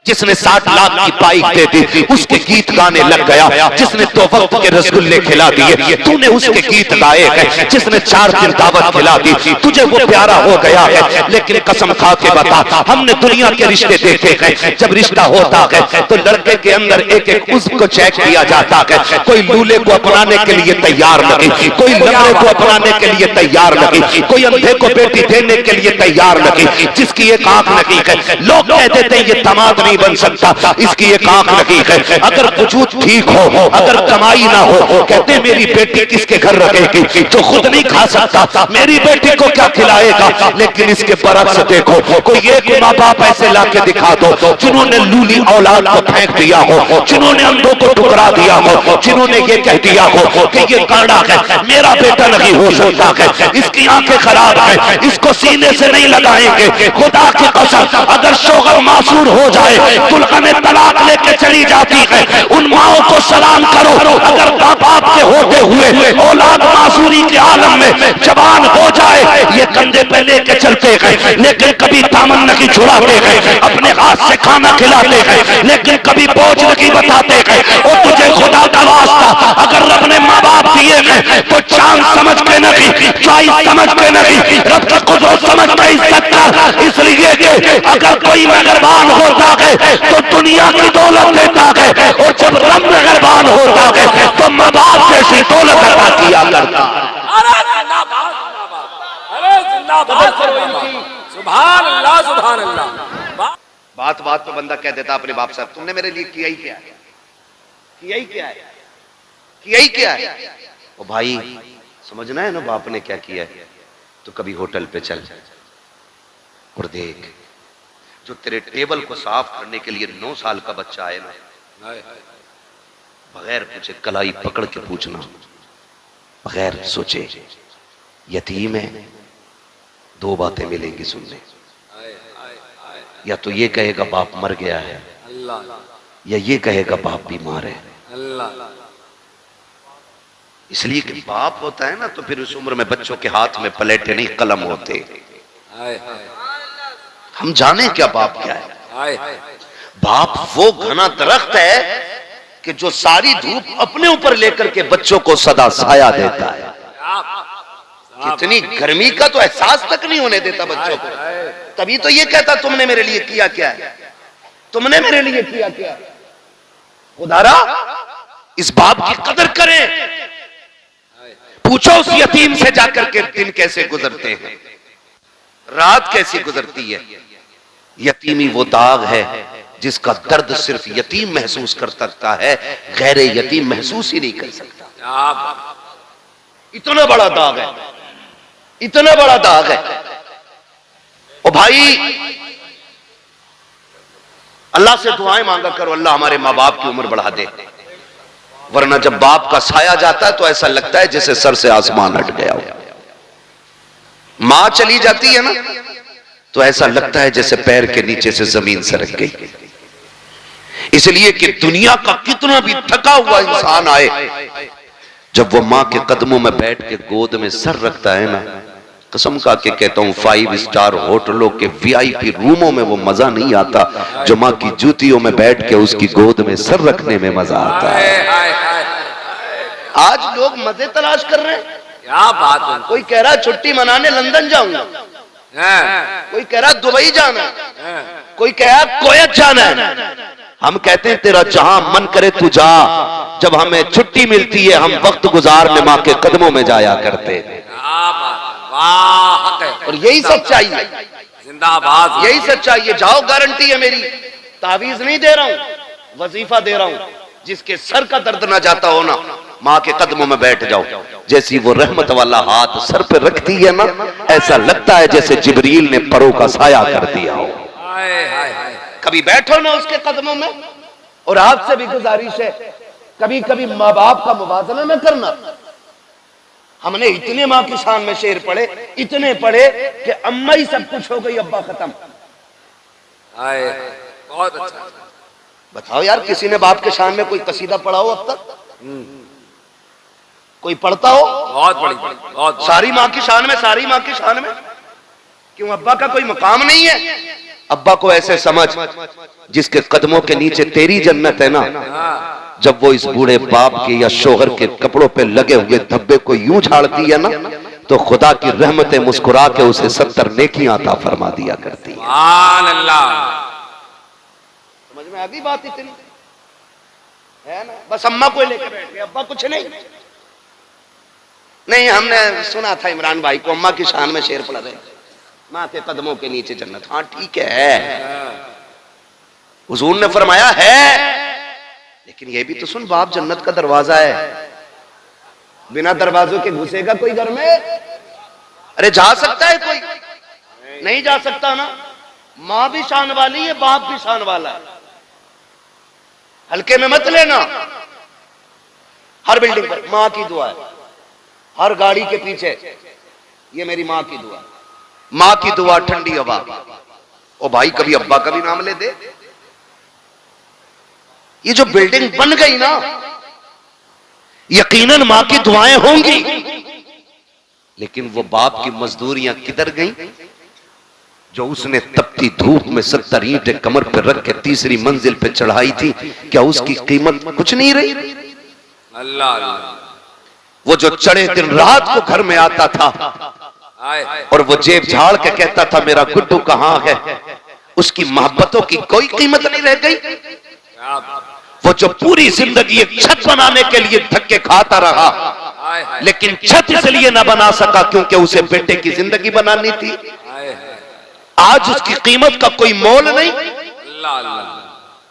जिसने 60 लाख की बाइक दे दी उसके गीत गाने लग गया, जिसने 2 वक्त के रसगुल्ले खिला दिए तूने उसके गीत गाए हैं, जिसने 4 दिन दावत खिला दी तुझे वो प्यारा हो गया है। लेकिन कसम खा के बता, हमने दुनिया के रिश्ते देखे हैं, जब रिश्ता होता है तो लड़के के अंदर एक एक उज़्व को चेक किया जाता है। कोई लूले को अपनाने के लिए तैयार नहीं, कोई लंगड़े को अपनाने के लिए तैयार नहीं, कोई अंधे को बेटी देने के लिए तैयार नहीं, जिसकी एक आंख नहीं है लोग कह देते हैं ये दामाद नहीं बन सकता, इसकी एक आंख नहीं है। अगर वजूद ठीक हो, अगर कमाई ना हो, कहते मेरी बेटी किसके घर रहेगी जो खुद नहीं खा सकता, मेरी बेटी को क्या खिलाएगा। लेकिन इसके बरक्स देखो, कोई एक माँ बाप ऐसे लाके दिखा दो जिन्होंने लूली औलाद को फेंक दिया हो, जिन्होंने अंधों को ठुकरा दिया हो, जिन्होंने ये कह दिया हो कि ये काड़ा है, मेरा बेटा नहीं हो सकता है, इसकी आंखें खराब है, इसको सीने से नहीं लगाएंगे। खुदा की कसम, अगर शोहर मासूर हो जाए, दुल्हन तलाक लेके चली जाती है, उन माओं को सलाम करो। अगर माँ बाप के होते हुए औलाद मासूरी के आलम में जवान हो जाए, ये कंधे पे लेके चलते हैं लेकिन कभी दामन नहीं छुड़ाते हैं, अपने हाथ से खाना खिलाते हैं लेकिन कभी बोझ नहीं बताते हैं। और तुझे खुदा का वास्ता, अगर रब ने माँ बाप दिए हैं तो चांद समझ के नहीं, चॉइस समझ के नहीं, रब की कुदरत समझ के इज्जत कर। इसलिए कि अगर कोई मेहरबान होता है तो दुनिया की दौलत देता है, और जब रब मेहरबान होता है तो माँ बाप जैसी दौलत अता किया करता है। सुभान अल्लाह, सुभान अल्लाह। बात बात तो बंदा कह देता अपने बाप साहब तुमने मेरे लिए किया ही क्या है, किया ही क्या है, किया ही क्या है। ओ भाई समझना है ना बाप ने क्या किया है। तो कभी होटल पे चल और देख, जो तेरे टेबल को साफ करने के लिए 9 साल का बच्चा आए ना, बगैर पूछे कलाई पकड़ के पूछना, बगैर सोचे यतीम है, 2 बातें मिलेंगी सुनने। या तो ये कहेगा बाप मर गया है, या ये कहेगा बाप बीमार है। इसलिए कि बाप होता है ना तो फिर उस उम्र में बच्चों के हाथ में पलेटे नहीं कलम होते। हम जाने क्या बाप क्या है। बाप वो घना दरख्त है कि जो सारी धूप अपने ऊपर लेकर के बच्चों को सदा साया देता है। कितनी गर्मी का तो एहसास तक नहीं होने देता बच्चों को। तभी तो ये कहता तुमने मेरे लिए किया क्या है, तुमने मेरे लिए किया क्या। खुदारा इस बाप की कदर करें। पूछो उस यतीम से जाकर के दिन कैसे गुजरते हैं, रात कैसी गुजरती है। यतीमी वो दाग है जिसका दर्द सिर्फ यतीम महसूस कर सकता है, गैर यतीम महसूस ही नहीं कर सकता। इतना बड़ा दाग है, इतना बड़ा दाग है। ओ भाई अल्लाह से दुआएं मांगा करो, अल्लाह हमारे माँ बाप की उम्र बढ़ा दे, वरना जब बाप का साया जाता है तो ऐसा लगता है जैसे सर से आसमान हट गया हो। मां चली जाती है ना तो ऐसा लगता है जैसे पैर के नीचे से जमीन सरक गई। इसलिए कि दुनिया का कितना भी थका हुआ इंसान आए, जब वो मां के कदमों में बैठ के गोद में सर रखता है ना, कसम खा के कहता हूं 5 स्टार होटलों के VIP रूमों में वो मजा नहीं आता जो मां की जूतियों में बैठ के उसकी गोद में सर रखने में मजा आता है। आज लोग मजे तलाश कर रहे हैं। क्या बात है। कोई कह रहा छुट्टी मनाने लंदन जाऊंगा, कोई कह रहा दुबई जाना, कोई कह रहा कोयत जाना है। हम कहते हैं तेरा जहां मन करे तू जा, जब हमें छुट्टी मिलती है हम वक्त गुजारने मां के कदमों में जाया करते हैं। और यही सच्चाई है, जिंदाबाद, यही सच्चाई है। जाओ, गारंटी है मेरी, तावीज नहीं दे रहा हूं, वजीफा दे रहा हूं। जिसके सर का दर्द ना जाता हो ना, मां के कदमों में बैठ जाओ। जैसी वो रहमत वाला हाथ सर पे रखती है ना, ऐसा लगता है जैसे जिब्रील ने परों का साया कर दिया हो। कभी बैठो ना उसके कदमों में। और आपसे भी गुजारिश है, कभी कभी माँ बाप का मुवाजना न करना। हमने इतने माँ की शान में शेर पढ़े, इतने पढ़े कि अम्मा ही सब कुछ हो गई, अब्बा खत्म। बहुत अच्छा। बताओ यार, किसी ने बाप के शान में कोई कसीदा पढ़ा हो अब तक? कोई पढ़ता हो? बहुत बड़ी, बहुत सारी माँ की शान में, सारी माँ की शान में। क्यों अब्बा का कोई मकाम नहीं है? अब्बा को ऐसे समझ जिसके कदमों के नीचे तेरी जन्नत है ना, जब वो इस बूढ़े बाप के या शोहर के कपड़ों पे लगे हुए धब्बे को यूं झाड़ती है ना, तो खुदा की रहमतें मुस्कुरा के उसे 70 नेकियां अता फरमा दिया करती है। सुभान अल्लाह। समझ में आ गई बात? इतनी है ना, बस अम्मा को लेकर बैठ गए, अब्बा कुछ नहीं। नहीं, हमने सुना था इमरान भाई को अम्मा की शान में शेर पढ़ रहे, माँ के कदमों के नीचे जन्नत। हाँ ठीक है, हुजूर ने फरमाया है, लेकिन ये भी तो सुन, बाप जन्नत का दरवाजा है, बिना दरवाजों के घुसेगा कोई घर में? अरे जा सकता है कोई? नहीं जा सकता ना। माँ भी शान वाली है, बाप भी शान वाला है, हल्के में मत लेना। हर बिल्डिंग पर माँ की दुआ है, हर गाड़ी के पीछे ये मेरी माँ की दुआ, माँ की दुआ, ठंडी हवा। ओ भाई, कभी अब्बा का भी नाम ले दे। ये जो बिल्डिंग बन गई ना, यकीनन मां की दुआएं होंगी, लेकिन वो बाप की मजदूरियां किधर गई जो उसने तपती धूप में 70 ईंटें कमर पर रख के तीसरी मंजिल पे चढ़ाई थी? क्या उसकी कीमत कुछ नहीं रही? अल्लाह अल्लाह। वो जो चढ़े दिन रात को घर में आता था और वो जेब झाड़ के कहता था मेरा गुड्डू कहां है, उसकी मोहब्बतों की कोई कीमत नहीं रह गई। वो जो पूरी जिंदगी एक छत बनाने के लिए धक्के खाता रहा, लेकिन छत इसलिए ना बना सका क्योंकि उसे बेटे की जिंदगी बनानी थी। आज उसकी कीमत का कोई मोल नहीं।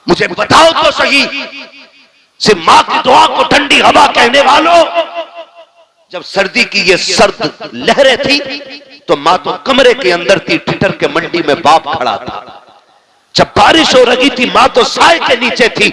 मुझे बताओ तो सही, सिर्फ मां की दुआ को ठंडी हवा कहने वालों, जब सर्दी की ये सर्द लहरें थी तो मां तो कमरे के अंदर थी, ठिठर के मंडी में बाप खड़ा था। जब बारिश हो रही थी मां तो साए के नीचे थी,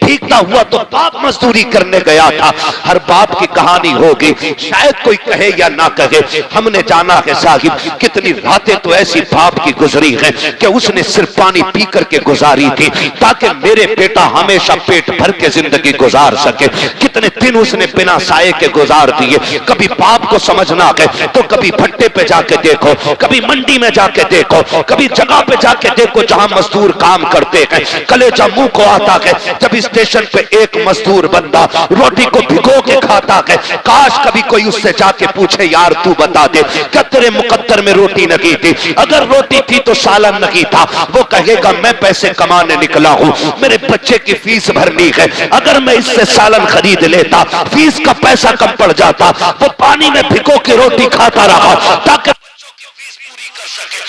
भीगता हुआ तो बाप मजदूरी करने गया था। हर बाप की कहानी होगी, शायद कोई कहे या ना कहे, हमने जाना है साहिब, कितनी रातें तो ऐसी बाप की गुजरी हैं कि उसने सिर्फ पानी पी करके गुजारी थी ताकि मेरे बेटा हमेशा पेट भर के जिंदगी गुजार सके। कितने दिन उसने बिना साए के गुजार दिए। कभी बाप को समझना है तो कभी भट्टे पे जाके देखो, कभी मंडी में जाके देखो, कभी जगह पे जाके देखो जहां मजदूर काम करते हैं। कलेजा मुंह को आता है जब स्टेशन पे एक मजदूर बंदा रोटी को भिगो के खाता है। काश कभी कोई उससे जाके पूछे यार तू बता दे क्या तेरे मुकद्दर में रोटी नहीं थी? अगर रोटी थी तो सालन नहीं था। वो कहेगा मैं पैसे कमाने निकला हूं, मेरे बच्चे की फीस भरनी है, अगर मैं इससे सालन खरीद लेता फीस का पैसा कम पड़ जाता। वो पानी में भिगो के रोटी खाता रहा ताकि बच्चों की फीस पूरी कर सके।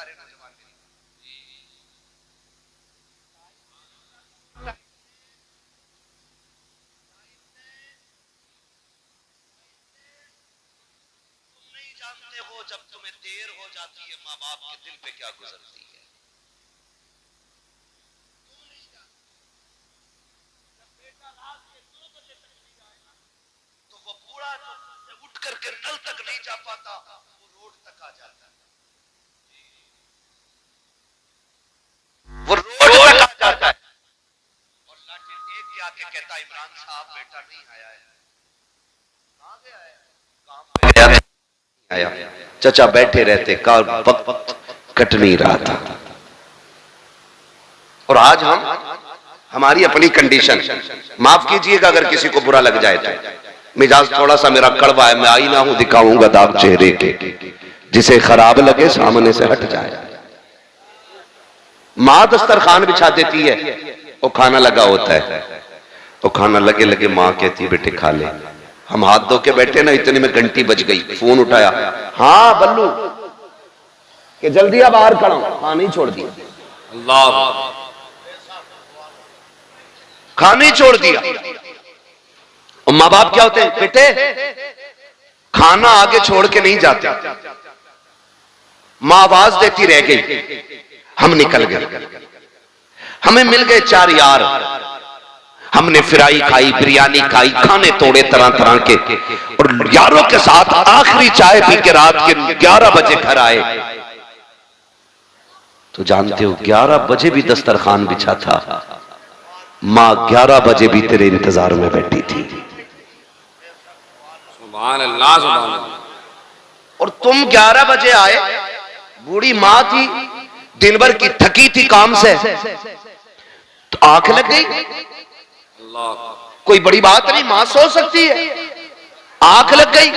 सारे नौजवान नहीं जानते हो जब तुम्हें देर हो जाती है माँ बाप के दिल पे क्या गुजरती है। तो वो बूढ़ा जो उठ करके नल तक नहीं जा पाता वो रोड तक आ जाता है, वो रोड तक आ जाता है और लाठी टेक के आके कहता है इमरान साहब बेटा नहीं आया है। कहां गया है? काम पे गया आया। चचा बैठे रहते का वक्त कट नहीं रहा था। और आज हमारी अपनी कंडीशन, माफ कीजिएगा अगर किसी को बुरा लग जाए तो, मिजाज थोड़ा सा मेरा कड़वा है, मैं आईना हूं दिखाऊंगा दाग चेहरे के, जिसे खराब लगे सामने से हट जाए। मां दस्तरखान बिछा देती है, वो खाना लगा होता है, वो खाना लगे लगे मां कहती है बेटे खा ले। हम हाथ धो के बैठे ना, इतने में घंटी बज गई, फोन उठाया, हाँ बल्लू कि जल्दी अब बाहर खड़ा हूं, खाना ही छोड़ दिया, अल्लाह खाना ही छोड़ दिया। और माँ बाप क्या होते हैं, बेटे खाना आगे छोड़ के नहीं जाते। माँ आवाज देती रह गई, हम निकल गए, हमें मिल गए 4 यार, हमने फिराई खाई, बिरयानी खाई, खाने तोड़े तरह तरह के, और यारों के साथ आखिरी चाय पी के रात के 11 बजे घर आए। तो जानते हो 11 बजे भी दस्तरखान बिछा था, मां 11 बजे भी तेरे इंतजार में बैठी थी। सुभान अल्लाह सुभान अल्लाह। और तुम 11 बजे आए, बूढ़ी मां थी, दिन भर की थकी थी काम से, तो आंख लग गई। कोई बड़ी बात नहीं, मां सो सकती है, आंख लग गई।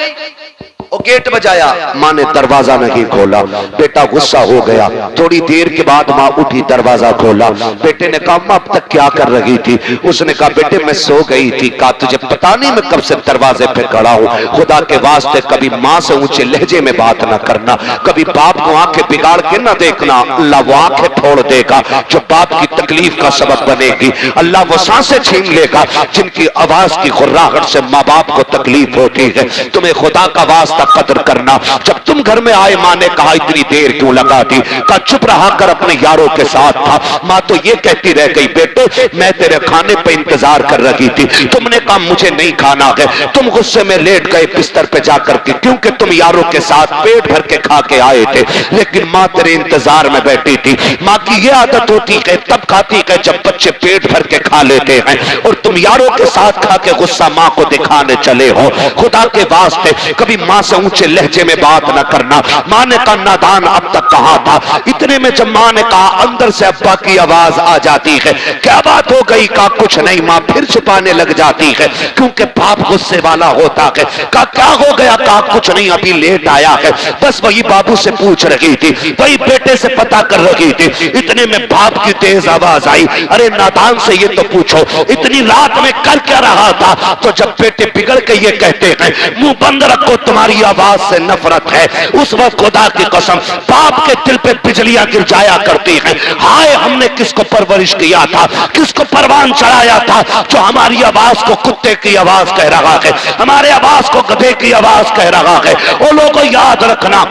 और गेट बजाया, मां ने दरवाजा नहीं खोला, बेटा गुस्सा हो गया। थोड़ी देर के बाद मां उठी, दरवाजा खोला, बेटे ने कहा मां अब तक क्या कर रही थी? उसने कहा बेटे मैं सो गई थी। कहा तुझे पता नहीं मैं कब से दरवाजे पे खड़ा हूं? खुदा के वास्ते कभी मां से ऊंचे लहजे में बात ना करना, कभी बाप को आंखें बिगाड़ के ना देखना, अल्लाह वो आंखें फोड़ देगा जो बाप की तकलीफ का सबब बनेगी। अल्लाह वो सांसें छीन लेगा जिनकी आवाज की खुर्राहट से माँ बाप को तकलीफ होती है। तुम्हें खुदा का वास्ता कदर करना। जब तुम घर में आए, मां ने कहा इतनी देर क्यों लगा दी? कहा चुप रहा कर, अपने यारों के साथ था। मां तो ये कहती रह गई बेटे मैं तेरे खाने पे इंतजार कर रही थी, तुमने कहा मुझे नहीं खाना है, तुम गुस्से में लेट गए बिस्तर पे जाकर के, क्योंकि तुम यारों के साथ पेट भर के खा के आए थे। लेकिन मां तेरे इंतजार में बैठी थी। मां की यह आदत होती है तब खाती है जब बच्चे पेट भर के खा लेते हैं, और तुम यारों के साथ खा के गुस्सा मां को दिखाने चले हो। खुदा के वास्ते कभी मां से ऊंचे लहजे में बात न करना। मां ने कहा नादान अब तक कहा था। इतने में जब मां ने कहा, अंदर से अब्बा की आवाज आ जाती है, क्या बात हो गई? कहा कुछ नहीं। मां फिर छुपाने लग जाती है क्योंकि बाप गुस्से वाला होता है। कहा क्या हो गया? कहा कुछ नहीं, अभी लेट आया है, बस वही बाबू से पूछ रही थी, वही बेटे से पता कर रही थी। इतने में बाप की तेज आवाज आई, अरे नादान से ये तो पूछो इतनी रात में कर क्या रहा था? तो जब बेटे बिगड़ के ये कहते हैं मुंह बंद रखो तुम्हारी आवाज से नफरत है, उस वक्त खुदा की कसम बाप के दिल पे बिजलियां गिर जाया करती हैं। हाय हमने किसको परवरिश किया था, किसको परवान चढ़ाया था जो हमारी आवाज को कुत्ते की आवाज कह रहा है, हमारे आवाज को गधे की आवाज कह रहा है। वो लोगों याद रखना,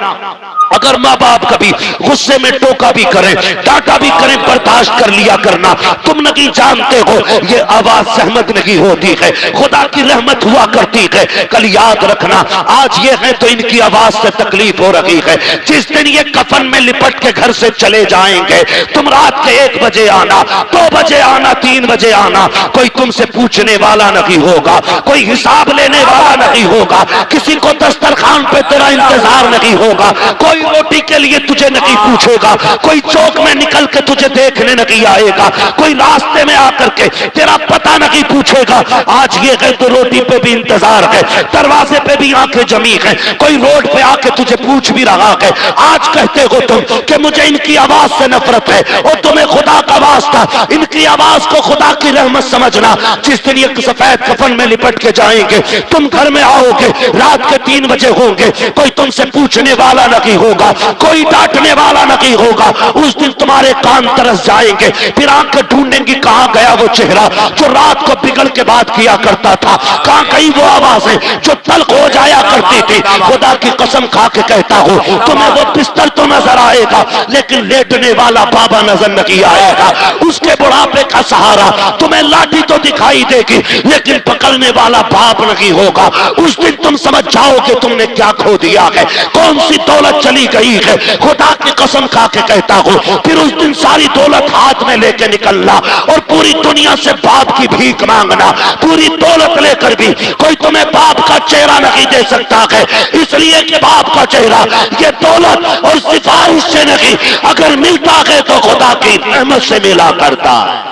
अगर माँ बाप कभी गुस्से में टोका भी करें, डांटा भी करें, बर्दाश्त कर लिया करना। तुम नहीं जानते हो ये आवाज सहमत नहीं होती है, खुदा की रहमत हुआ करती है। कल याद रखना, आज ये है तो इनकी आवाज से तकलीफ हो रही है। जिस दिन ये कफन में लिपट के घर से चले जाएंगे, तुम रात के 1 बजे आना, 2 बजे आना, 3 बजे आना, कोई तुमसे पूछने वाला नहीं होगा, कोई हिसाब लेने वाला नहीं होगा, किसी को दस्तरखान पे तेरा इंतजार नहीं होगा, कोई रोटी के लिए तुझे नहीं पूछेगा, कोई चौक में निकल के तुझे देखने नहीं आएगा, कोई रास्ते में आकर के तेरा पता नहीं पूछेगा। आज ये है तो रोटी पे भी इंतजार है, दरवाजे पे भी आंखें जमी है, कोई रोड पे आके तुझे पूछ भी रहा है। आज कहते हो तुम कि मुझे इनकी आवाज से नफरत है, और तुम्हें खुदा का वास्ता इनकी आवाज को खुदा की रहमत समझना। जिस दिन ये सफेद कफन में लिपट के जाएंगे, तुम घर में आओगे, रात के 3 बजे होंगे, कोई तुमसे पूछने वाला नहीं होगा। होगा, कोई डांटने वाला नहीं होगा। उस दिन तुम्हारे कान तरस जाएंगे, फिर आंखें ढूंढेंगी कहां गया वो चेहरा जो रात को बिगड़ के बात किया करता था, कहां गई वो आवाजें जो तल्ख हो जाया करती थी। खुदा की कसम खा के कहता हूं, तुम्हें वो बिस्तर तो नजर आएगा लेकिन लेटने वाला बाबा नजर नहीं आएगा। उसके बुढ़ापे का सहारा तुम्हें लाठी तो दिखाई देगी लेकिन पकड़ने वाला बाप नहीं होगा। उस दिन तुम समझ जाओगे तुमने क्या खो दिया है, कौन सी दौलत चली गई है। खुदा की कसम खा के कहता हूं, फिर उस दिन सारी दौलत हाथ में लेके निकलना और पूरी दुनिया से बाप की भीख मांगना। पूरी दौलत लेकर भी कोई तुम्हें बाप का चेहरा नहीं दे सकता है, इसलिए कि बाप का चेहरा ये दौलत और सिफारिश से नहीं, अगर मिलता है तो खुदा की रहमत से मिला करता है।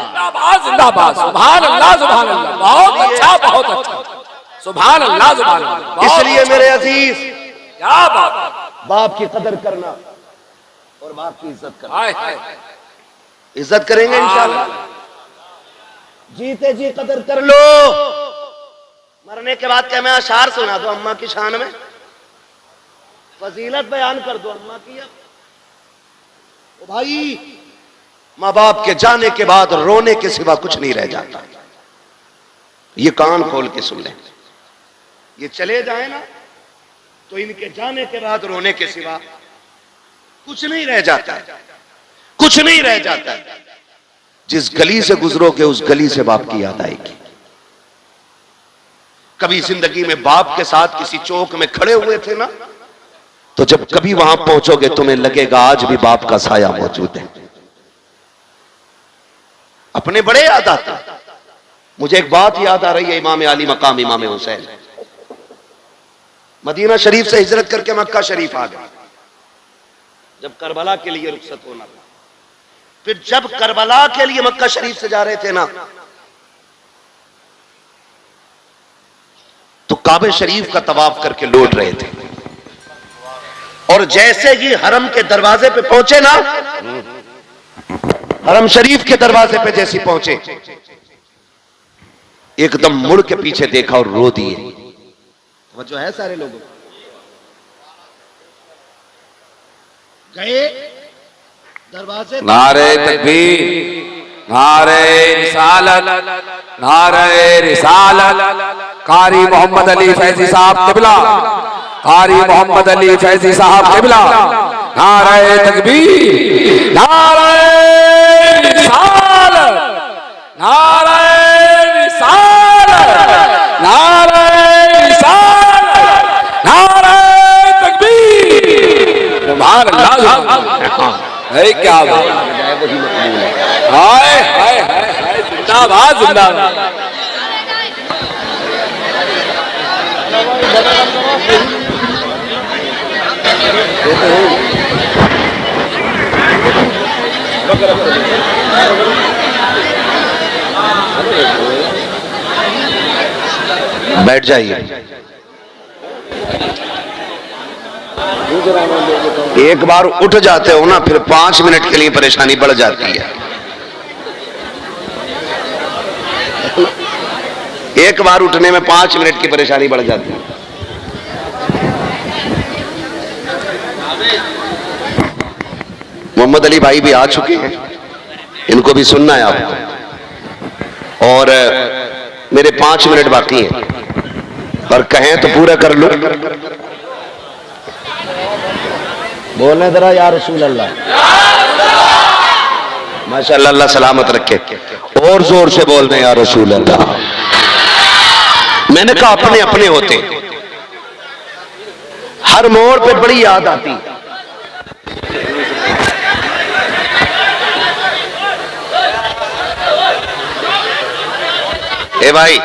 जिंदाबाद, सुभान अल्लाह, सुभान अल्लाह। बहुत अच्छा, बहुत अच्छा, सुभान अल्लाह, सुभान अल्लाह। इसलिए मेरे अजीज, क्या बात, बाप की कदर करना और बाप की इज्जत करना। हाय हाय, इज्जत करेंगे इंशाअल्लाह, जीते जी कदर कर लो। मरने के बाद क्या मैं अशार सुना दो अम्मा की शान में, फजीलत बयान कर दो अम्मा की। अब ओ भाई, माँ बाप के जाने के बाद रोने के सिवा कुछ नहीं रह जाता। ये कान खोल के सुन लें, ये चले जाए ना तो इनके जाने के बाद रोने के सिवा कुछ नहीं रह जाता, कुछ नहीं रह जाता। जिस गली से गुजरोगे उस गली से बाप की याद आएगी। कभी जिंदगी में बाप के साथ किसी चौक में खड़े हुए थे ना, तो जब कभी वहां पहुंचोगे तुम्हें लगेगा आज भी बाप का साया मौजूद है। अपने बड़े याद आते। मुझे एक बात याद आ रही है, इमाम आली मकाम इमाम हुसैन मदीना शरीफ से हिजरत करके मक्का शरीफ आ गए। जब करबला के लिए रुखसत होना था, फिर जब करबला के लिए मक्का शरीफ से जा रहे थे ना, तो काबे शरीफ का तवाफ करके लौट रहे थे और जैसे ही हरम के दरवाजे पे पहुंचे ना, हरम शरीफ के दरवाजे पे जैसे पहुंचे, एकदम मुड़ के पीछे देखा और रो दिए। वो जो है सारे लोगों गए दरवाजे, नारे तकबीर, नारे रिसालत, नारे रिसालत। कारी मोहम्मद अली फैजी साहब किबला, कारी मोहम्मद अली फैजी साहब किबला। नारे तकबीर, नारे रिसालत, नारे रिसालत, नारे रिसालत, नारे तकबीर। सुभान अल्लाह, है क्या बात, हाय हाय हाय, जिंदाबाद, जिंदाबाद। बैठ जाइए। एक बार उठ जाते हो ना, फिर 5 मिनट के लिए परेशानी बढ़ जाती है। एक बार उठने में 5 मिनट की परेशानी बढ़ जाती है। मोहम्मद अली भाई भी आ चुके हैं, इनको भी सुनना है आपको, और मेरे 5 मिनट बाकी हैं, और कहें तो पूरा कर लो। बोलने जरा या रसूल अल्लाह, माशाअल्लाह, अल्लाह सलामत रखे। और जोर से बोल रहे या रसूल अल्लाह। मैंने कहा अपने अपने होते, हर मोड़ पे बड़ी याद आती। ए भाई,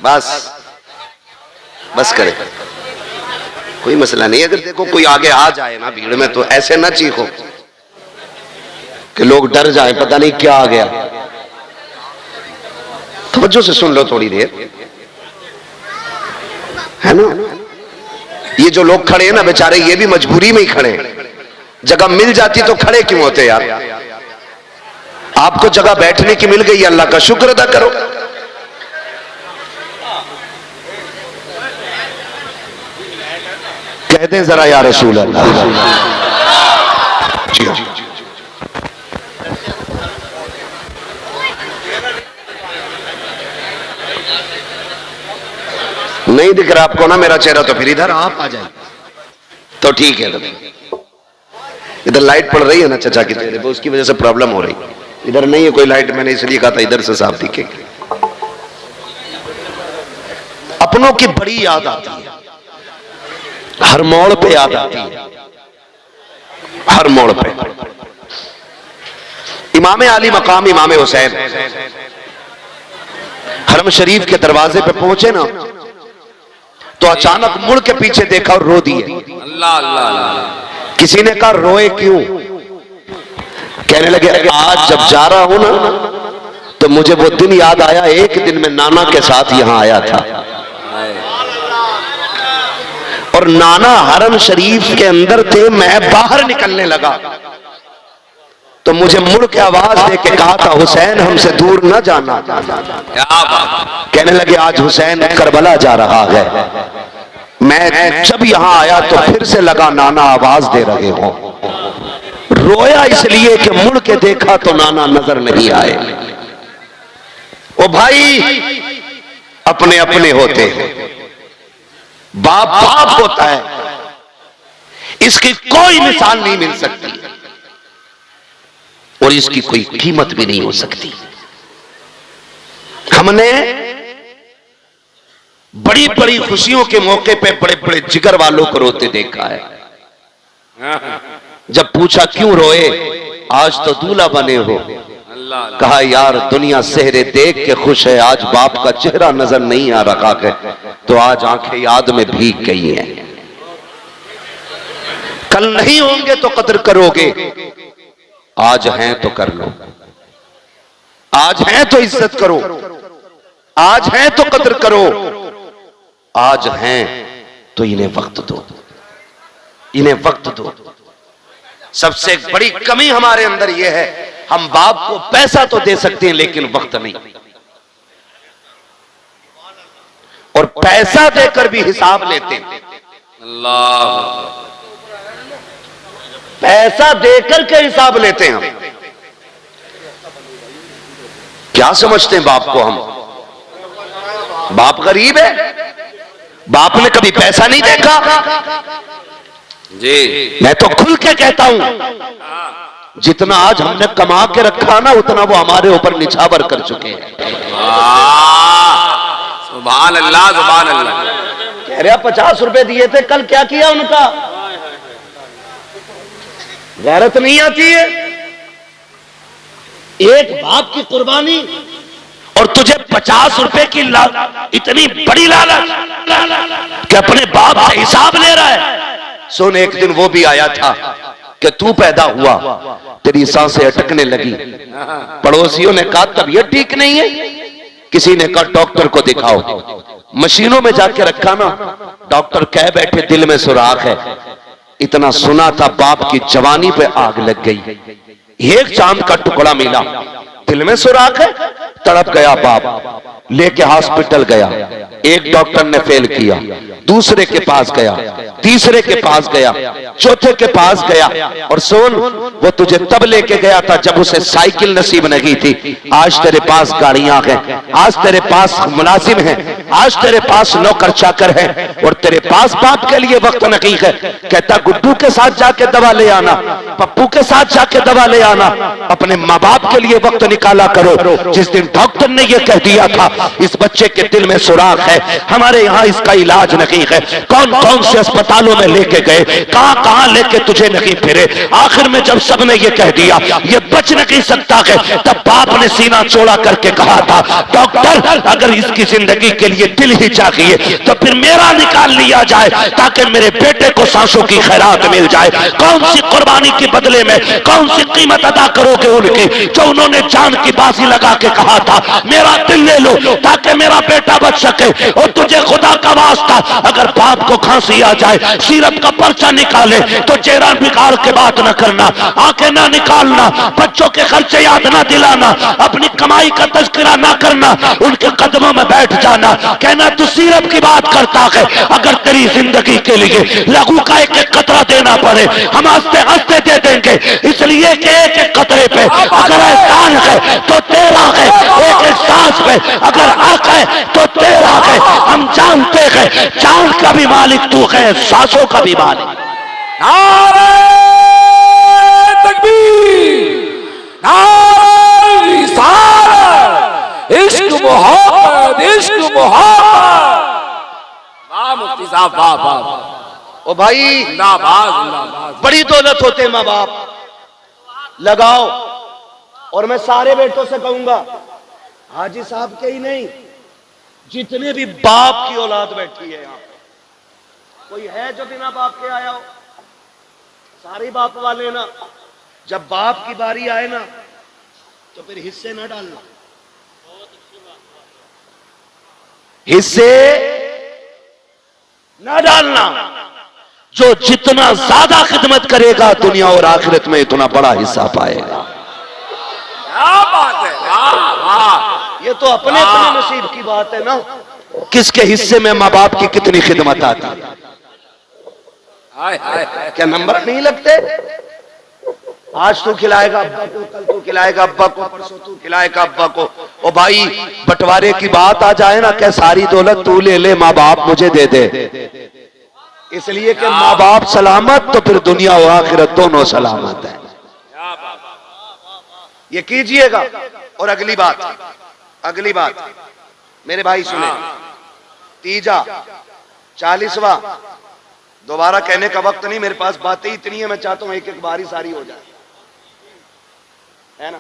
बस बस करे, कोई मसला नहीं। अगर देखो कोई आगे आ जाए ना भीड़ में, तो ऐसे ना चीखो कि लोग डर जाएं, पता नहीं क्या आ गया। तवज्जो से सुन लो थोड़ी देर, है ना। ये जो लोग खड़े हैं ना बेचारे, ये भी मजबूरी में ही खड़े हैं। जगह मिल जाती तो खड़े क्यों होते यार। आपको जगह बैठने की मिल गई, अल्लाह का शुक्र अदा करो। कह दें जरा या रसूल अल्लाह। जी हाँ। नहीं दिख रहा आपको ना मेरा चेहरा, तो फिर इधर आप आ जाए तो ठीक है। इधर लाइट पड़ रही है ना चचा के चेहरे पे, उसकी वजह से प्रॉब्लम हो रही। इधर नहीं है कोई लाइट, मैंने इसलिए कहा था इधर से साफ दिखेगी। अपनों की बड़ी याद आती है, हर मोड़ पे याद आती है, हर मोड़ पे। इमाम आली मकाम इमाम हुसैन हरम शरीफ के दरवाजे पे पहुंचे ना, तो अचानक मुड़ के पीछे देखा और रो दिए। अल्लाह अल्लाह अल्लाह। किसी ने कहा रोए क्यों? कहने लगे आज जब जा रहा हूं ना तो मुझे वो दिन याद आया, एक दिन मैं नाना के साथ यहां आया था और नाना हरम शरीफ के अंदर थे, मैं बाहर निकलने लगा तो मुझे मुड़ के आवाज दे के कहा था हुसैन हमसे दूर न जाना। कहने लगे आज हुसैन करबला जा रहा है। मैं जब यहां आया तो फिर से लगा नाना आवाज दे रहे हो। रोया इसलिए कि मुड़ के देखा तो नाना नजर नहीं आए। ओ भाई अपने अपने होते हैं, बाप बाप होता है, इसकी कोई मिसाल नहीं मिल सकती और इसकी कोई कीमत भी नहीं हो सकती। हमने बड़ी बड़ी खुशियों के मौके पे बड़े बड़े जिगर वालों को रोते देखा है। जब पूछा क्यों रोए, आज तो दूल्हा बने हो। कहा यार दुनिया सेहरे देख के खुश है, आज बाप का चेहरा नजर नहीं आ रहा है तो आज आंखें याद में भीग गई हैं। कल नहीं होंगे तो कदर करोगे, आज हैं तो कर लो, आज हैं तो इज्जत करो, आज हैं तो कदर करो, आज हैं तो इन्हें वक्त दो, इन्हें वक्त दो। सबसे बड़ी कमी हमारे अंदर यह है, हम बाप को पैसा तो दे सकते हैं लेकिन वक्त नहीं, और पैसा देकर भी हिसाब लेते हैं। अल्लाह, पैसा देकर के हिसाब लेते हैं हम। क्या समझते हैं बाप को हम? बाप गरीब है, बाप ने कभी पैसा नहीं देखा जी। मैं तो खुल के कहता हूं, जितना आज हमने कमा के रखा ना उतना वो हमारे ऊपर निछावर कर चुके हैं। सुभान अल्लाह सुभान अल्लाह। कह रहे 50 रुपए दिए थे, कल क्या किया उनका? गैरत नहीं आती है? एक बाप की कुर्बानी और तुझे 50 रुपए की इतनी बड़ी लालच कि अपने बाप से हिसाब ले रहा है। सुन, एक दिन वो भी आया था कि तू पैदा हुआ, तेरी सांसें अटकने लगी, पड़ोसियों ने कहा तबीयत ठीक नहीं है, किसी ने कहा डॉक्टर को दिखाओ, मशीनों में जाके रखा ना, डॉक्टर कह बैठे दिल में सुराख है। इतना सुना था, बाप की जवानी पे आग लग गई। एक चांद का टुकड़ा मिला, दिल में सुराख है, तड़प गया बाप, लेके हॉस्पिटल गया। एक डॉक्टर ने फेल किया, दूसरे के पास गया, तीसरे के पास गया, चौथे के पास गया। और सुन, वो तुझे तब लेके गया था जब उसे साइकिल नसीब नहीं थी। आज तेरे पास गाड़ियां हैं, आज तेरे पास मुलाजिम हैं, आज तेरे पास नौकर चाकर हैं और तेरे पास बाप के लिए वक्त नहीं है। कहता गुड्डू के साथ जाके दवा ले आना, पप्पू के साथ जाके दवा ले आना, अपने माँ बाप के लिए वक्त निकाला करो। जिस दिन डॉक्टर ने यह कह दिया था इस बच्चे के दिल में सुराख है, हमारे यहाँ इसका इलाज नहीं है, कौन कौन से अस्पतालों में लेके गए, कहां कहां लेके तुझे नहीं फिरे। आखिर में जब सबने ये कह दिया ये बच नहीं सकता है, तब बाप ने सीना चौड़ा करके कहा था डॉक्टर अगर इसकी जिंदगी के लिए दिल ही चाहिए तो फिर मेरा निकाल लिया जाए ताकि मेरे बेटे को सांसों की खैरात मिल जाए। कौन सी कुर्बानी के बदले में कौन सी कीमत अदा करोगे उनकी, जो उन्होंने जान की बाजी लगा के कहा था मेरा दिल ले लो ताकि मेरा बेटा बच सके। और तुझे खुदा का वास्ता अगर बाप को खांसी आ जाए, सीरत का पर्चा निकाले तो चेहरा बिगाड़ के बात न करना, आंखें ना निकालना, बच्चों के खर्चे याद ना दिलाना, अपनी कमाई का तज़किरा ना करना, उनके कदमों में बैठ जाना, कहना तू सीरत की बात करता है। अगर तेरी जिंदगी के लिए लहू का एक एक कतरा देना पड़े, हम हंसते हंसते दे देंगे, इसलिए कि एक एक कतरे पे अगर एहसान है तो तेरा है, एक एक सांस पे अगर हक है तो तेरा है। हम जानते हैं जान का भी मालिक तू है, सांसों का भी मालिक। नारे तकबीर, नारे रिसालत, इश्क मोहब्बत, इश्क मोहब्बत। वाह मुफ्ती साहब, वाह वाह। ओ भाई जिंदाबाद जिंदाबाद। बड़ी दौलत होते हैं माँ बाप, लगाओ। और मैं सारे बेटों से कहूंगा, हाजी साहब के ही नहीं, जितने भी बाप की औलाद बैठी है यहाँ, कोई है जो बिना बाप के आया हो? सारे बाप वाले ना, जब बाप की बारी आए ना तो फिर हिस्से ना डालना, हिस्से ना डालना। जो जितना ज्यादा खिदमत करेगा दुनिया और आखिरत में इतना बड़ा हिस्सा पाएगा। क्या बात है, वाह वाह। ये तो अपने अपने नसीब की बात है ना, किसके हिस्से में माँ बाप की कितनी खिदमत आती है। हाय हाय हाय। क्या नंबर नहीं लगते? आज तू खिलाएगा अब्बा को, कल तू खिलाएगा अब्बा को, परसों तू खिलाएगा अब्बा को। ओ भाई बंटवारे की बात आ जाए ना, क्या सारी दौलत तू ले ले, माँ बाप मुझे दे दे, इसलिए कि माँ बाप सलामत तो फिर दुनिया और आखिरत दोनों सलामत है। ये कीजिएगा। और अगली बात मेरे भाई सुने, तीजा 40वां, दोबारा कहने का वक्त नहीं मेरे पास, बातें इतनी है, मैं चाहता हूं एक एक बारी सारी हो जाए, है ना।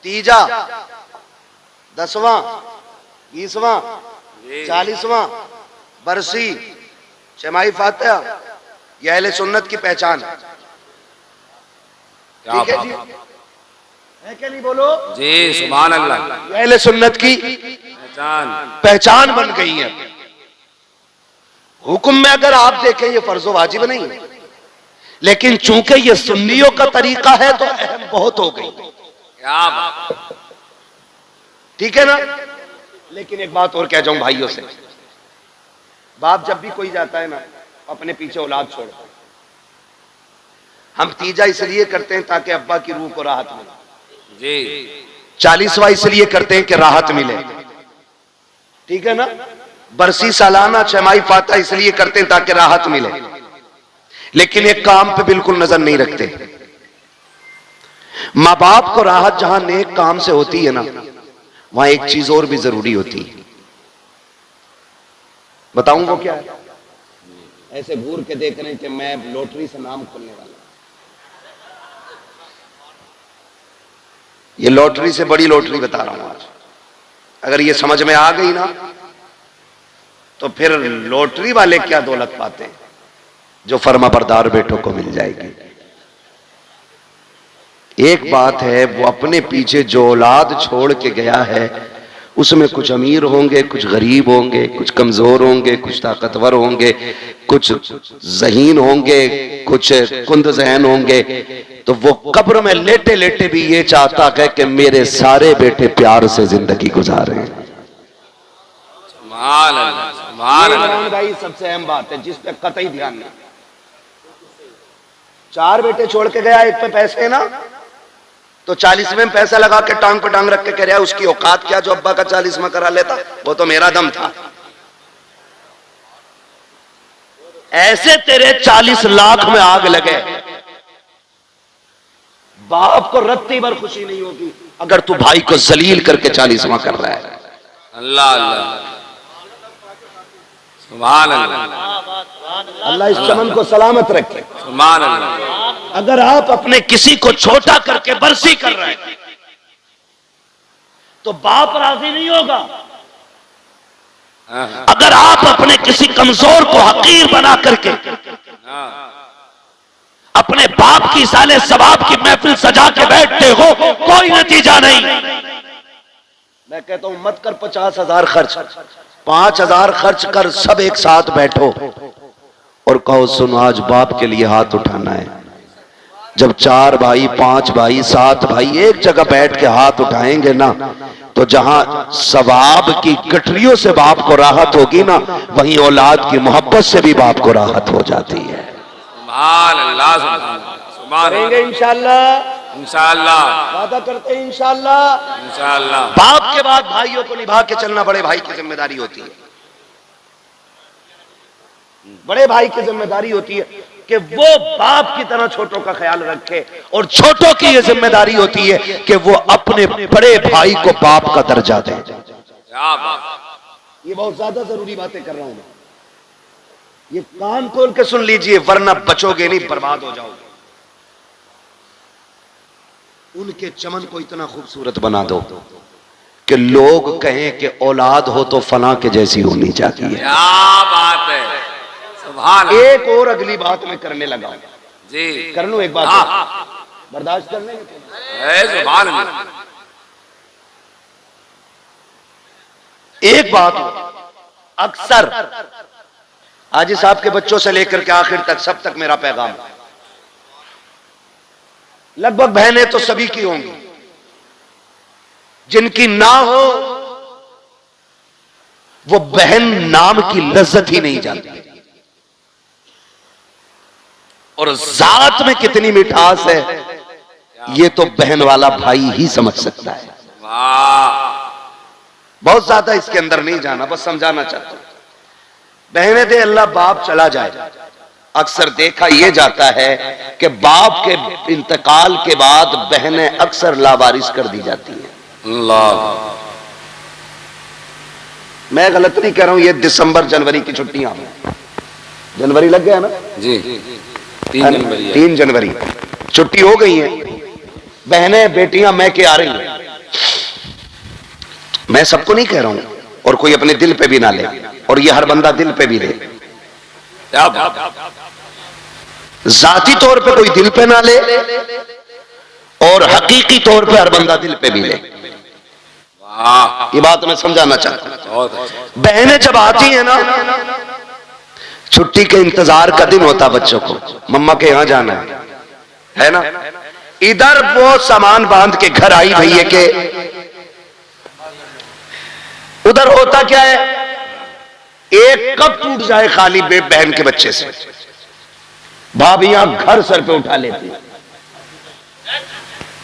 तीजा, 10वां, 20वां, 40वां बरसी शमाई फातिहा, यह अहले सुन्नत की पहचान है। ठीक है जी, है क्या नहीं बोलो जी, सुभान अल्लाह। यह अहले सुन्नत की पहचान बन गई है। हुक्म में अगर आप देखें ये फर्ज वाजिब नहीं है, लेकिन चूंकि ये सुन्नियों का तरीका है तो अहम बहुत हो गई। क्या बात। ठीक है ना। लेकिन एक बात और कह जाऊं भाइयों से, बाप जब भी कोई जाता है ना अपने पीछे औलाद छोड़ता है। हम तीजा इसलिए करते हैं ताकि अब्बा की रूह को राहत मिले जी, 40वां इसलिए करते हैं कि राहत मिले, ठीक है ना। बरसी सालाना छमाही फातिहा इसलिए करते हैं ताकि राहत मिले, लेकिन एक काम पे बिल्कुल नजर नहीं रखते। माँ बाप को राहत जहां नेक काम से होती है ना, वहां एक चीज और भी जरूरी होती है। बताऊं वो क्या है? ऐसे घूर के देख रहे हैं कि मैं लॉटरी से नाम खोलने वाला, ये लॉटरी से बड़ी लॉटरी बता रहा हूं आज। अगर ये समझ में आ गई ना तो फिर लॉटरी वाले क्या दौलत पाते हैं जो फर्माबरदार बेटों को मिल जाएगी। एक बात है, वो अपने पीछे जो औलाद छोड़ के गया है उसमें कुछ अमीर होंगे, कुछ गरीब होंगे, कुछ कमजोर होंगे, कुछ ताकतवर होंगे, कुछ ज़हीन होंगे, कुछ कुंद ज़हन होंगे। तो वो कब्र में लेटे लेटे भी ये चाहता है कि मेरे सारे बेटे प्यार से जिंदगी गुजारे। भाई सबसे अहम बात है जिस पे कतई ध्यान नहीं। 4 बेटे छोड़ के गया, एक पे पैसे ना, तो 40वें पैसा लगा के टांग पे टांग रख के कह रहा है उसकी औकात क्या जो अब्बा का 40वां करा लेता, वो तो मेरा दम था। ऐसे तेरे 40 लाख में आग लगे, बाप को रत्ती भर खुशी नहीं होगी अगर तू भाई को जलील करके 40वां कर रहा है। अल्लाह अल्लाह, सुभान अल्लाह। अल्लाह इस चमन को सलामत रखे। सुभान अल्लाह। अगर आप अपने किसी को छोटा करके बरसी कर रहे हैं तो बाप राजी नहीं होगा। अगर आप अपने किसी कमजोर को हकीर बना करके अपने बाप की साले सवाब की महफिल सजा के बैठते हो, कोई नतीजा नहीं। मैं कहता हूं मत कर 50,000 खर्च, 5,000 खर्च कर सब एक साथ बैठो और कहो सुनो आज बाप के लिए हाथ उठाना है। जब 4 भाई 5 भाई 7 भाई एक जगह बैठ के हाथ उठाएंगे ना, तो जहां सवाब की गठरियों से बाप को राहत होगी ना, वहीं औलाद की मोहब्बत से भी बाप को राहत हो जाती है। करेंगे इंशाअल्लाह, इंशाअल्लाह वादा करते हैं इंशाअल्लाह। इंशाअल्लाह। बाप के बाद भाइयों को निभा के चलना बड़े भाई की जिम्मेदारी होती है। बड़े भाई की जिम्मेदारी होती है कि वो बाप की तरह छोटों का ख्याल रखे, और छोटों की ये जिम्मेदारी होती है कि वो अपने बड़े भाई को बाप का दर्जा दें। ये बहुत ज्यादा जरूरी बातें कर रहा हूं मैं, ये कान खोल के सुन लीजिए, वरना बचोगे नहीं, बर्बाद हो जाओगे। उनके चमन को इतना खूबसूरत बना दो कि लोग कहें कि औलाद हो तो फलां के जैसी होनी चाहिए। क्या बात है, सुभान। एक और अगली बात मैं करने लगा हूं जी, कर लूं एक बात हाँ। बर्दाश्त कर लेंगे? सुभान। एक बात अक्सर हाजी साहब के बच्चों से लेकर के आखिर तक सब तक मेरा पैगाम, लगभग बहनें तो सभी की होंगी, जिनकी ना हो वो बहन नाम की लज्जत ही नहीं जानती, और जात में कितनी मिठास है ये तो बहन वाला भाई ही समझ सकता है। बहुत ज्यादा इसके अंदर नहीं जाना, बस समझाना चाहता हूं। बहनें दे अल्लाह बाप चला जाए, अक्सर देखा यह जाता है कि बाप के इंतकाल के बाद बहनें अक्सर लावारिस कर दी जाती हैं। मैं गलत नहीं कह रहा हूं, ये दिसंबर जनवरी की छुट्टियां, जनवरी लग गया ना जी, 3 जनवरी छुट्टी हो गई है, बहनें बेटियां मैं के आ रही हैं। मैं सबको नहीं कह रहा हूं, और कोई अपने दिल पे भी ना ले, और ये हर बंदा दिल पे भी ले, जाती तौर पे कोई दिल पे ना ले, और हकीकी तौर पे हर बंदा दिल पे भी ले। ये बात मैं समझाना चाहता हूं। बहनें जब आती हैं ना, छुट्टी के इंतजार का दिन होता बच्चों को, मम्मा के यहां जाना है ना, इधर वो सामान बांध के घर आई भैया के, उधर होता क्या है, एक कप टूट जाए खाली बहन के बच्चे से, भाभियां घर सर पे उठा लेती है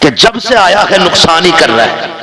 कि जब से आया है नुकसान ही कर रहा है,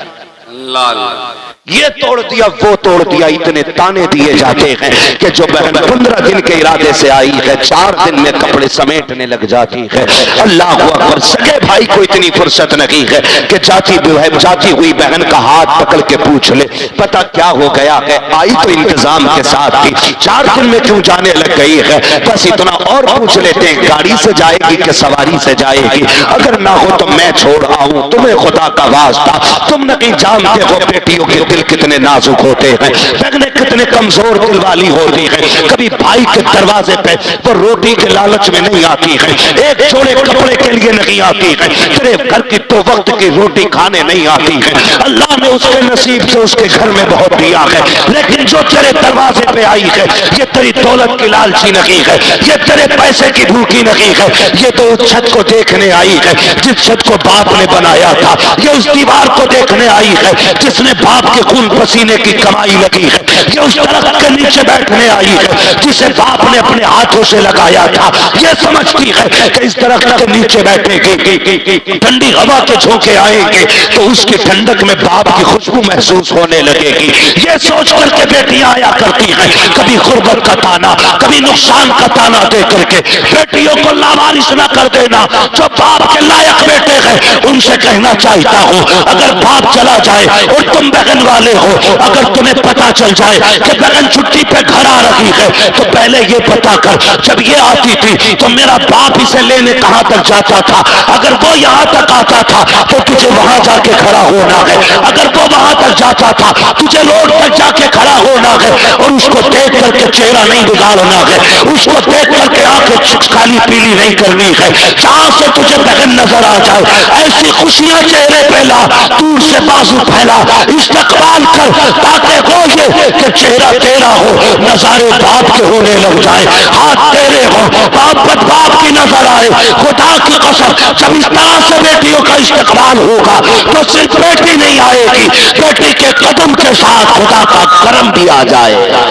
ये तोड़ दिया वो तोड़ दिया, इतने ताने दिए जाते हैं कि जो बहन 15 दिन के इरादे से आई है 4 दिन में कपड़े समेटने लग जाती है। अल्लाह अकबर, सगे भाई को इतनी फुर्सत नहीं है कि जाती हुई बहन का हाथ पकड़ के पूछ ले पता क्या हो गया है, आई तो इंतजाम के साथ थी, 4 दिन में क्यों जाने लग गई है, बस इतना और पूछ लेते हैं गाड़ी से जाएगी कि सवारी से जाएगी, अगर ना हो तो मैं छोड़ आऊं, तुम्हें खुदा का वास्ता, तुम नहीं जानते हो बेटियों के दिल कितने नाजुक होते हैं, बहनें कितने कमजोर दिल वाली होती हैं। कभी भाई के दरवाजे पे वो रोटी के लालच में नहीं आती है, एक जोड़े कपड़े के लिए नहीं आती है, तेरे घर की 2 वक्त की रोटी खाने नहीं आती है। अल्लाह ने उसके नसीब से उसके घर में बहुत दिया है, लेकिन जो तेरे दरवाजे पे आई है ये तेरी दौलत की लालची नहीं है, ये तेरे पैसे की भूखी नहीं है, ये तो उस छत को देखने आई है जिस छत को बाप ने बनाया था, ये उस दीवार को देखने आई है जिसने बाप के खून पसीने की कमाई लगी है, ये उस दरख्त के नीचे बैठने आई है जिसे बाप ने अपने हाथों से लगाया था, ये समझती है कि इस दरख्त के नीचे बैठेगी, ठंडी हवा के झोंके आएंगे तो उसकी ठंडक में बाप की खुशबू महसूस होने लगेगी, ये सोच करके बेटियां आया करती हैं, कभी गुर्बत का ताना, कभी नुकसान का ताना दे करके। बेटियों को लावारिस न कर देना, जो बाप के लायक बेटे हैं उनसे कहना चाहता हूं, अगर बाप चला जाए और तुम बहन वाले हो, अगर तुम्हें पता चल जाए कि बहन छुट्टी पे घर आ रही है तो पहले ये पता कर, जब ये आती थी तो मेरा बाप इसे लेने कहां तक जाता था, अगर वो यहां तक आता था तो तुझे वहां जाके खड़ा होना है, अगर वो वहां तक जाता था तुझे रोड तक जाके खड़ा होना है, और उसको देख करके चेहरा नहीं बिगाड़ना है, उसको देख करके आंखें खाली पीली नहीं करनी है, जहां से तुझे बहन नजर आ जाए ऐसी की खुशियां चेहरे पे ला, दूर से बाजू फैला, इस्तकबाल कर, ताकि हो ये कि चेहरा तेरा हो, नजारे बाप के होने लग जाए, हाथ तेरे हो, मोहब्बत बाप की नजर आए। खुदा की कसम, जब इस तरह से बेटियों का इस्तकबाल होगा तो सिर्फ बेटी नहीं आएगी, बेटी के कदम के साथ खुदा का करम भी आ जाएगा।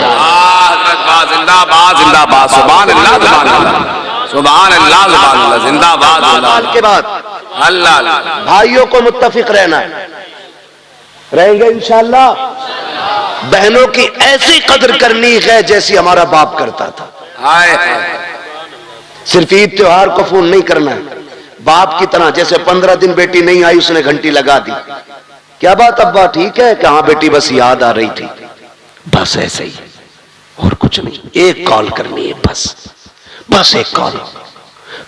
जिंदाबाद जिंदाबाद, सुभान अल्लाह सुभान अल्लाह, सुभान अल्लाह सुभान अल्लाह, जिंदाबाद जिंदाबाद। के बाद अल्लाह भाइयों को मुत्तफिक रहना है, रहेंगे इंशाअल्लाह। बहनों की ऐसी कदर करनी है जैसी हमारा बाप करता था। हाय सिर्फ ईद त्योहार को फोन नहीं करना है, बाप की तरह। जैसे 15 दिन बेटी नहीं आई, उसने घंटी लगा दी, क्या बात अब्बा ठीक है? कि हाँ बेटी बस याद आ रही थी, बस ऐसे ही और कुछ नहीं। एक कॉल करनी है बस एक कॉल।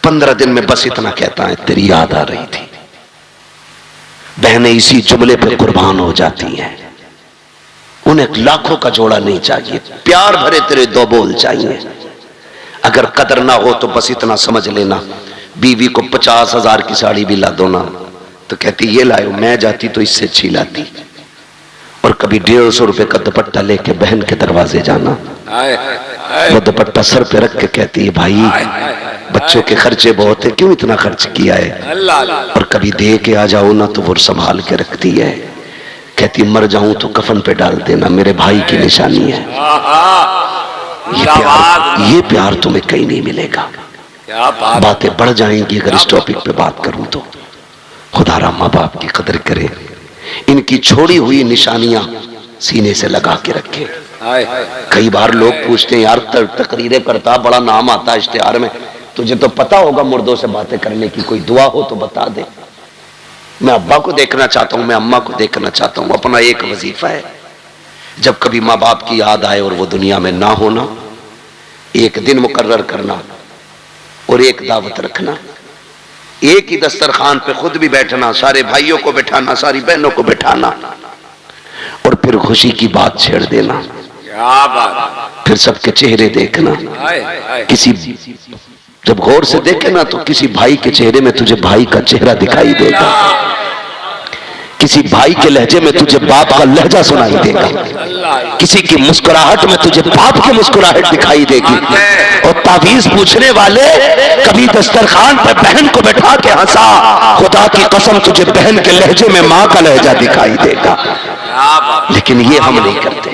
15 दिन में बस इतना कहता है तेरी याद आ रही थी। बहनें इसी जुमले पे कुर्बान हो जाती हैं। उन्हें लाखों का जोड़ा नहीं चाहिए, प्यार भरे तेरे दो बोल चाहिए। अगर कदर ना हो तो बस इतना समझ लेना, बीवी को 50,000 की साड़ी भी ला दो ना तो कहती ये लाओ, मैं जाती तो इससे अच्छी लाती। और कभी 150 रुपए का दुपट्टा लेके बहन के दरवाजे जाना, वो दुपट्टा सर पे रख के कहती है भाई बच्चों के खर्चे बहुत है, क्यों इतना खर्च किया है? और कभी दे के आ जाओ ना तो वो संभाल के रखती है, कहती मर जाऊं तो कफन पे डाल देना, मेरे भाई की निशानी है। ये प्यार तुम्हें कहीं नहीं मिलेगा। बातें बढ़ जाएंगी अगर इस टॉपिक पे बात करूं तो। खुदारा माँ बाप की कदर करे, इनकी छोड़ी हुई निशानियां सीने से लगा के रखे। कई बार लोग पूछते हैं यार तकरीरें करता, बड़ा नाम आता है इश्तिहार में, तुझे तो पता होगा मुर्दों से बातें करने की, कोई दुआ हो तो बता दे। मैं अब्बा को देखना चाहता हूं, मैं अम्मा को देखना चाहता हूं। अपना एक वजीफा है, जब कभी माँ बाप की याद आए और वो दुनिया में ना होना, एक दिन मुकर्रर करना और एक दावत रखना, एक ही दस्तरखान पे खुद भी बैठना, सारे भाइयों को बैठाना, सारी बहनों को बैठाना और फिर खुशी की बात छेड़ देना। फिर सबके चेहरे देखना। किसी जब गौर से देखे ना तो किसी भाई के चेहरे में तुझे भाई का चेहरा दिखाई देगा, किसी भाई के लहजे में तुझे बाप का लहजा सुनाई देगा, किसी की मुस्कुराहट में तुझे बाप की मुस्कुराहट दिखाई देगी। और तावीज पूछने वाले कभी दस्तरखान पर बहन को बैठा के हंसा, खुदा की कसम तुझे बहन के लहजे में माँ का लहजा दिखाई देगा। लेकिन ये हम नहीं करते,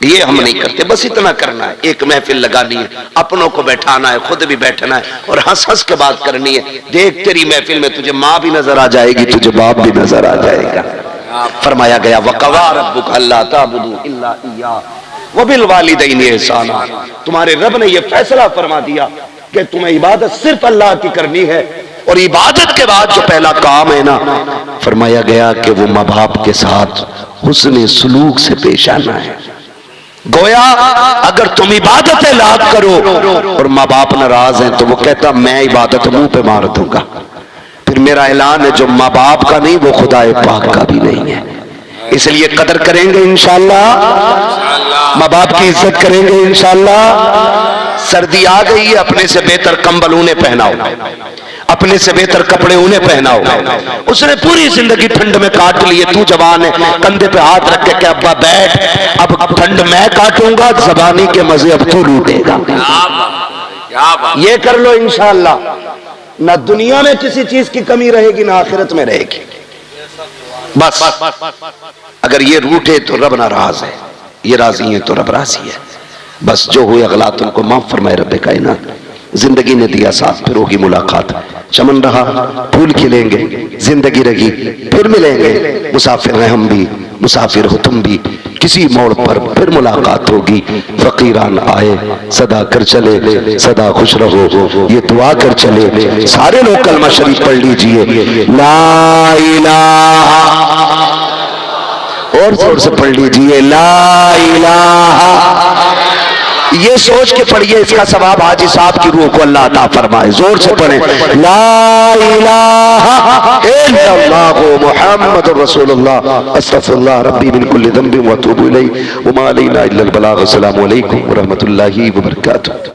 ये हम नहीं करते। बस इतना करना है, एक महफिल लगानी है, अपनों को बैठाना है, खुद भी बैठना है और हंस हंस के बात करनी है। देख तेरी महफिल में तुझे माँ भी नजर आ जाएगी, तुझे बाप भी नजर आ जाएगा। फरमाया गया वक़ज़ा रब्बुका अल्ला ताबुदू इल्ला इय्याह व बिल वालिदैनि इहसाना। तुम्हारे रब ने यह फैसला फरमा दिया कि तुम्हें इबादत सिर्फ अल्लाह की करनी है। और इबादत के बाद जो पहला काम है ना, फरमाया गया कि वो माँ बाप के साथ हुस्न सलूक से पेश आना है। गोया अगर तुम इबादत लाद करो और माँ बाप नाराज हैं तो वो कहता मैं इबादत मुंह पे मार दूंगा। फिर मेरा ऐलान है जो माँ बाप का नहीं वो खुदाए पाक का भी नहीं है। इसलिए कदर करेंगे इंशाअल्लाह, माँ बाप की इज्जत करेंगे इंशाअल्लाह। सर्दी आ गई है, अपने से बेहतर कंबल उन्हें पहनाओ, अपने से बेहतर कपड़े उन्हें पहनाओ। उसने पूरी जिंदगी ठंड में काट ली है, तू जवान है, कंधे पे हाथ रख के अब्बा बैठ, अब ठंड मैं काटूंगा, जबानी के मजे अब तू लूटेगा। ये कर लो इंशाअल्लाह। ना दुनिया में किसी चीज की कमी रहेगी ना आखिरत में रहेगी। बस अगर ये रूठे तो रब नाराज है, ये राजी है तो रब राजी है। बस जो हुए अगलात उनको माफ फरमाए रब्बे कायनात। जिंदगी ने दिया साथ, फिर होगी मुलाकात। चमन रहा फूल खिलेंगे, जिंदगी रही फिर मिलेंगे। मुसाफिर हैं हम भी, मुसाफिर हो तुम भी, किसी मोड़ पर फिर मुलाकात होगी। फकीरान आए सदा कर चले, सदा खुश रहो ये दुआ कर चले। सारे लोग कलमा शरीफ पढ़ लीजिए, ला इलाहा, और जोर से पढ़ लीजिए ला इलाहा। ये सोच के पढ़िए, इसका सवाब हाजी साहब की रूह को अल्लाह अता फरमाए। जोर से पढ़े ला इलाहा इल्लल्लाहु मुहम्मदुर रसूलुल्लाह अस्तगफिरुल्लाह रब्बी मिन कुल्ली ज़ंबिन व अतूबु इलैहि व मा अलैना इल्लल बलाग। अस्सलामु अलैकुम व रहमतुल्लाहि व बरकातुहू।